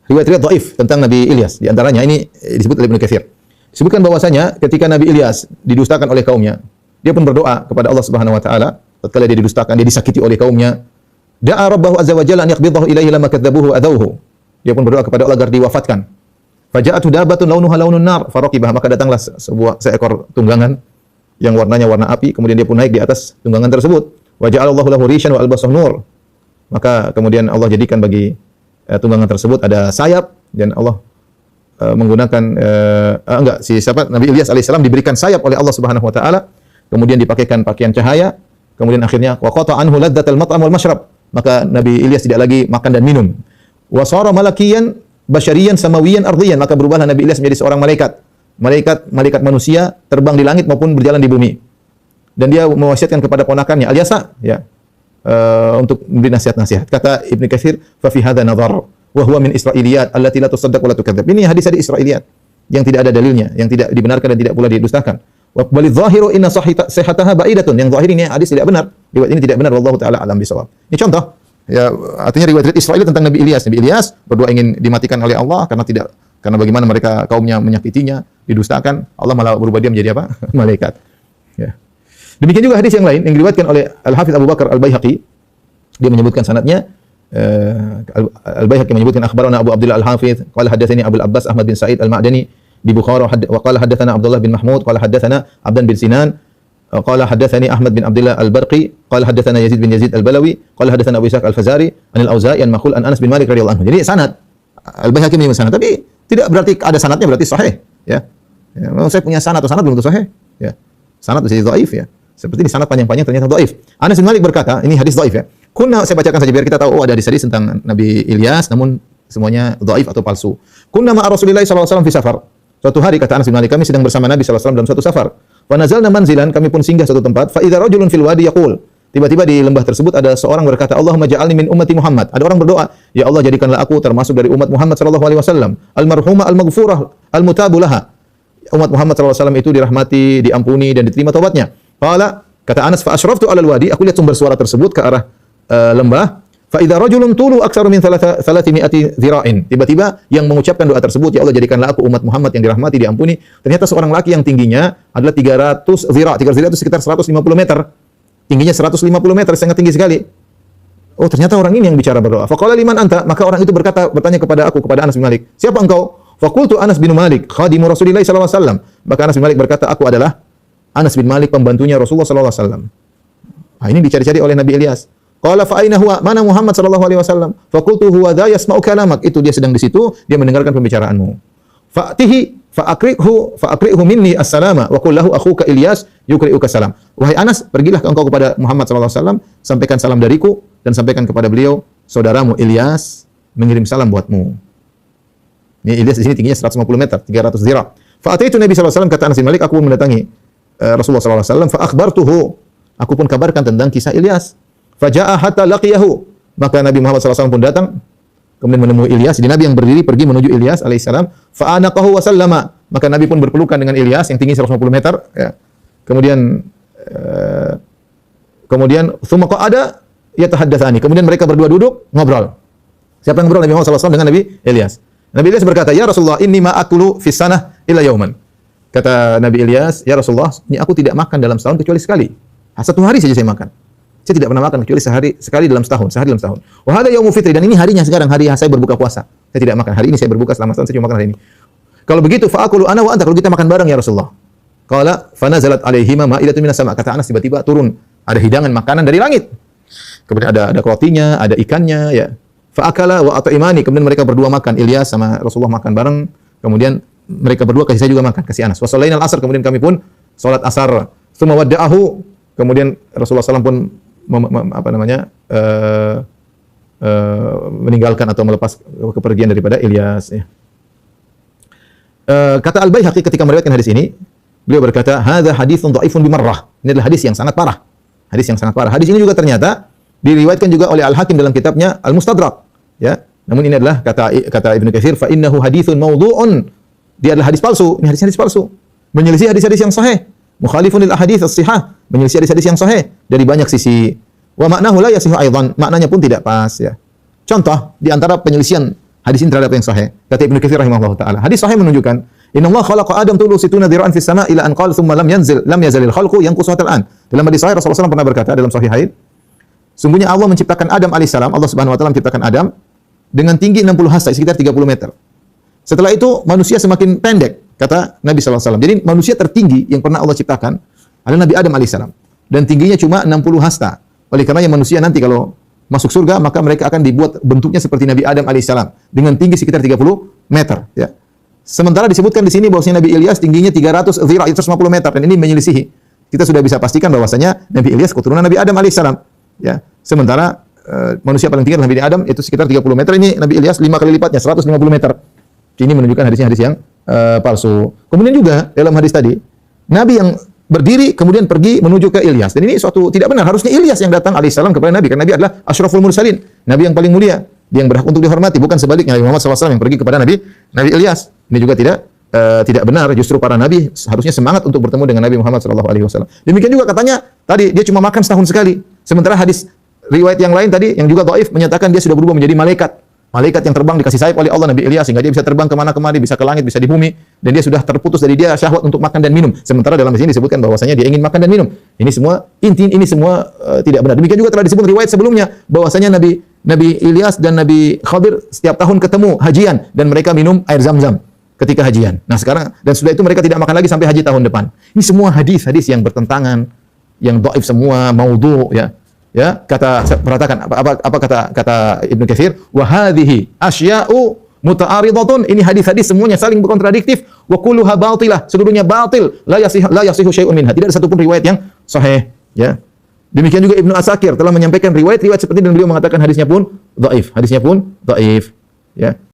riwayat-riwayat dhaif tentang Nabi Ilyas. Di antaranya ini disebut oleh Ibnu Katsir. Disebutkan bahwasanya ketika Nabi Ilyas didustakan oleh kaumnya, dia pun berdoa kepada Allah Subhanahu wa taala tatkala dia didustakan, dia disakiti oleh kaumnya. Da'a Rabbahu azza wa jalla an yaqbidahu ilaihi lama kadzabuhu adauhu. Dia pun berdoa kepada Allah agar diwafatkan. Faja'atu dabatun launuha launun nar faraqibah, maka datanglah seekor tunggangan yang warnanya warna api, kemudian dia pun naik di atas tunggangan tersebut. Wa ja'alallahu lahu rishan wa albasahu nur. Maka kemudian Allah jadikan bagi tunggangan tersebut ada sayap, dan Allah menggunakan Nabi Ilyas alaihissalam diberikan sayap oleh Allah Subhanahu wa taala, kemudian dipakaikan pakaian cahaya, kemudian akhirnya wa qata anhu ladzatal mat'am wal mashrab, maka Nabi Ilyas tidak lagi makan dan minum. Wa sara malakiyan basyariyan samawiyan ardiyan, maka berubahlah Nabi Ilyas menjadi seorang malaikat manusia, terbang di langit maupun berjalan di bumi. Dan dia mewasiatkan kepada ponakannya Al-Yasa, ya, untuk memberi nasihat-nasihat. Kata Ibnu Katsir, fa fi hadza nadhar wa huwa min israiliyat allati la tusaddaq wa la tukadzdzab. Ini hadis-hadis Israiliyat yang tidak ada dalilnya, yang tidak dibenarkan dan tidak pula didustakan. Wa bal zahiru inna sihhataha ba'idatun. Yang zahir ini hadis tidak benar. Riwayat ini tidak benar, wallahu taala alam bisawab. Ini contoh, ya, artinya riwayat Israil tentang Nabi Ilyas. Nabi Ilyas berdoa ingin dimatikan oleh Allah karena bagaimana mereka kaumnya menyakitinya, didustakan, Allah malah berubah dia menjadi apa? Malaikat. Ya. Demikian juga hadis yang lain yang diriwayatkan oleh Al-Hafidz Abu Bakar Al-Baihaqi. Dia menyebutkan sanadnya, Al-Baihaqi menyebutkan akhbarana Abu Abdullah Al-Hafidz qala hadatsani Abu Al-Abbas Ahmad bin Sa'id Al-Ma'dani di Bukhara wa qala hadatsana Abdullah bin Mahmud qala hadatsana Abdan bin Sinan qala hadatsani Ahmad bin Abdullah Al-Barqi qala hadatsana Yazid bin Yazid Al-Balawi qala hadatsana Abu Ishaq Al-Fazari an Al-Auza'i an Makhul an Anas bin Malik radhiyallahu anhu. Jadi sanad Al-Baihaqi menyebutkan sanad, tapi tidak berarti ada sanadnya berarti sahih, ya. Ya, saya punya sanad atau sanad belum tentu sahih, ya. Sanad bisa dhaif, ya. Seperti di sanad panjang-panjang ternyata dhaif. Anas bin Malik berkata, ini hadis dhaif, ya. Saya bacakan saja biar kita tahu ada hadis tentang Nabi Ilyas namun semuanya dhaif atau palsu. Kunna ma'a Rasulillah sallallahu alaihi wasallam fi safar. Suatu hari kata Anas bin Malik, kami sedang bersama Nabi sallallahu alaihi wasallam dalam suatu safar. Fa nazalna manzilan, kami pun singgah suatu tempat. Fa idza rajulun fil wadi yaqul. Tiba-tiba di lembah tersebut ada seorang berkata, Allahumma ja'alni min ummati Muhammad. Ada orang berdoa, ya Allah jadikanlah aku termasuk dari umat Muhammad sallallahu alaihi wasallam. Al-marhumah al-maghfurah al-mutabu laha. Umat Muhammad sallallahu alaihi wasallam itu dirahmati, diampuni dan diterima taubatnya. Kata Anas, fa asyraftu 'alal wadi, aku lihat sumber suara tersebut ke arah lembah. Fa idza rajulun tulu aktsaru min 300 dhira'in. Tiba-tiba yang mengucapkan doa tersebut, ya Allah jadikanlah aku umat Muhammad yang dirahmati, diampuni. Ternyata seorang laki yang tingginya adalah 300 dhira'. 300 dhira' itu sekitar 150 meter. Tingginya 150 meter, sangat tinggi sekali. Oh, ternyata orang ini yang bicara berdoa. Faqala liman anta, maka orang itu bertanya kepada aku, kepada Anas bin Malik, siapa engkau? Faqultu Anas bin Malik, khadimu Rasulillah sallallahu alaihi wasallam. Maka Anas bin Malik berkata, aku adalah Anas bin Malik, pembantunya Rasulullah sallallahu alaihi wasallam. Nah, ini dicari-cari oleh Nabi Ilyas. Qala fa aina huwa? Mana Muhammad sallallahu alaihi wasallam? Faqultu huwa dha yasma'u kalamak. Itu dia sedang di situ, dia mendengarkan pembicaraanmu. Fa'tihi fa'aqri'hu minni as-salama wa qul lahu akhuka Ilyas yuqri'uka salam. Wahai Anas, pergilah engkau kepada Muhammad sallallahu alaihi wasallam, sampaikan salam dariku dan sampaikan kepada beliau, saudaramu Ilyas mengirim salam buatmu. Ini Ilyas di sini tingginya 150 meter, 300 dhira'. Fa'ataitu Nabi sallallahu alaihi wasallam, kata Anas bin Malik, aku pun mendatangi Rasulullah sallallahu alaihi wasallam, fa akhbartuhu, aku pun kabarkan tentang kisah Ilyas. Faja'a hatta laqiyahu, maka Nabi Muhammad sallallahu alaihi wasallam pun datang kemudian menemui Ilyas. Jadi Nabi yang berdiri pergi menuju Ilyas alaihissalam. Fa'anaqahu wa sallama, maka Nabi pun berpelukan dengan Ilyas yang tinggi 150 meter, ya. Kemudian thumma qa'ada yatahaddatsani, kemudian mereka berdua duduk ngobrol. Siapa yang ngobrol? Nabi Muhammad sallallahu alaihi wasallam dengan Nabi Ilyas. Nabi Ilyas berkata, "Ya Rasulullah, inni ma akulu fis sanah illa yauman." Kata Nabi Ilyas, "Ya Rasulullah, ini aku tidak makan dalam setahun kecuali sekali. Satu hari saja saya makan. Saya tidak pernah makan kecuali sekali dalam setahun, sehari dalam setahun. Wa hadha yaumul fitri, dan ini harinya sekarang, hari saya berbuka puasa. Saya tidak makan. Hari ini saya berbuka selama setahun, saya cuma makan hari ini. Kalau begitu, fa akulu ana wa anta, kalau kita makan bareng ya Rasulullah." Qala fa nazalat alaihima ma'idatun minas sama. Kata Anas, tiba-tiba turun ada hidangan makanan dari langit. Kemudian ada rotinya, ada ikannya, ya. Fa akala wa at'imani, kemudian mereka berdua makan, Ilyas sama Rasulullah makan bareng. Kemudian mereka berdua kasih saya juga makan, kasih Anas. Wa shallainal asar, kemudian kami pun salat asar. Tsumma wadda'ahu, kemudian Rasulullah SAW pun meninggalkan atau melepas kepergian daripada Ilyas, ya. Kata Al-Baihaqi ketika meriwayatkan hadis ini, beliau berkata, "Hadza haditsun dhaifun bimarrah." Ini adalah hadis yang sangat parah. Hadis yang sangat parah. Hadis ini juga ternyata diriwayatkan juga oleh Al-Hakim dalam kitabnya Al-Mustadrak, ya. Namun ini adalah kata Ibnu Katsir, "Fa innahu haditsun mawdhu'un." Dia adalah hadis palsu. Ini hadis palsu. Menyelisih hadis-hadis yang sahih. Mukhalifun lil ahadits as-sihah, menyelisih hadis-hadis yang sahih dari banyak sisi. Wa ma'nahu la yasihu aidan, maknanya pun tidak pas, ya. Contoh di antara penyelisihan Hadis ini terhadap yang sahih. Kata Ibnu Katsir rahimahullah taala. Hadis sahih menunjukkan, "Innallaha khalaqa Adam tulu situna dhira'an fis sama' ila an qala tsumma lam yazalil khalqu yanqusu hatta al-an." Dalam hadis sahih Rasulullah SAW pernah berkata dalam Sahihain, sungguhnya Allah menciptakan Adam alaihissalam, Allah Subhanahu wa taala menciptakan Adam dengan tinggi 60 hasta, sekitar 30 meter. Setelah itu manusia semakin pendek, kata Nabi SAW. Jadi manusia tertinggi yang pernah Allah ciptakan adalah Nabi Adam alaihissalam. Dan tingginya cuma 60 hasta. Oleh karenanya manusia nanti kalau masuk surga, maka mereka akan dibuat bentuknya seperti Nabi Adam alaihissalam dengan tinggi sekitar 30 meter. Ya. Sementara disebutkan di sini bahwasanya Nabi Ilyas tingginya 300 dhira', 150 meter, dan ini menyelisihi. Kita sudah bisa pastikan bahwasanya Nabi Ilyas keturunan Nabi Adam alaihissalam. Ya. Sementara manusia paling tinggi adalah Nabi Adam, itu sekitar 30 meter. Ini Nabi Ilyas 5 kali lipatnya, 150 meter. Ini menunjukkan hadis yang palsu. Kemudian juga dalam hadis tadi, Nabi yang berdiri kemudian pergi menuju ke Ilyas. Dan ini suatu tidak benar. Harusnya Ilyas yang datang alaihissalam kepada Nabi, karena Nabi adalah asyraful mursalin, Nabi yang paling mulia, dia yang berhak untuk dihormati, bukan sebaliknya Nabi Muhammad SAW yang pergi kepada Nabi Ilyas. Ini juga tidak benar. Justru para nabi harusnya semangat untuk bertemu dengan Nabi Muhammad SAW. Demikian juga katanya tadi dia cuma makan setahun sekali. Sementara hadis riwayat yang lain tadi yang juga dhaif menyatakan dia sudah berubah menjadi malaikat. Malaikat yang terbang dikasih sayap oleh Allah Nabi Ilyas sehingga dia bisa terbang kemana-kemana, bisa ke langit, bisa di bumi, dan dia sudah terputus dari dia syahwat untuk makan dan minum. Sementara dalam sini disebutkan bahwasanya dia ingin makan dan minum. Ini semua tidak benar. Demikian juga telah disebut riwayat sebelumnya bahwasanya Nabi Ilyas dan Nabi Khadir setiap tahun ketemu hajian dan mereka minum air Zam-Zam ketika hajian. Nah sekarang dan sudah itu mereka tidak makan lagi sampai haji tahun depan. Ini semua hadis-hadis yang bertentangan, yang dhaif semua, maudhu, ya. Ya, perhatikan apa kata Ibnu Katsir, wa hadhihi asya'u muta'aridatun. Ini hadis-hadis semuanya saling berkontradiktif, wa kulluha batilah, seluruhnya batil, la yasihu syai'un minha. Tidak ada satupun riwayat yang sahih, ya. Demikian juga Ibnu Asakir telah menyampaikan riwayat-riwayat seperti ini dan beliau mengatakan hadisnya pun dhaif, ya.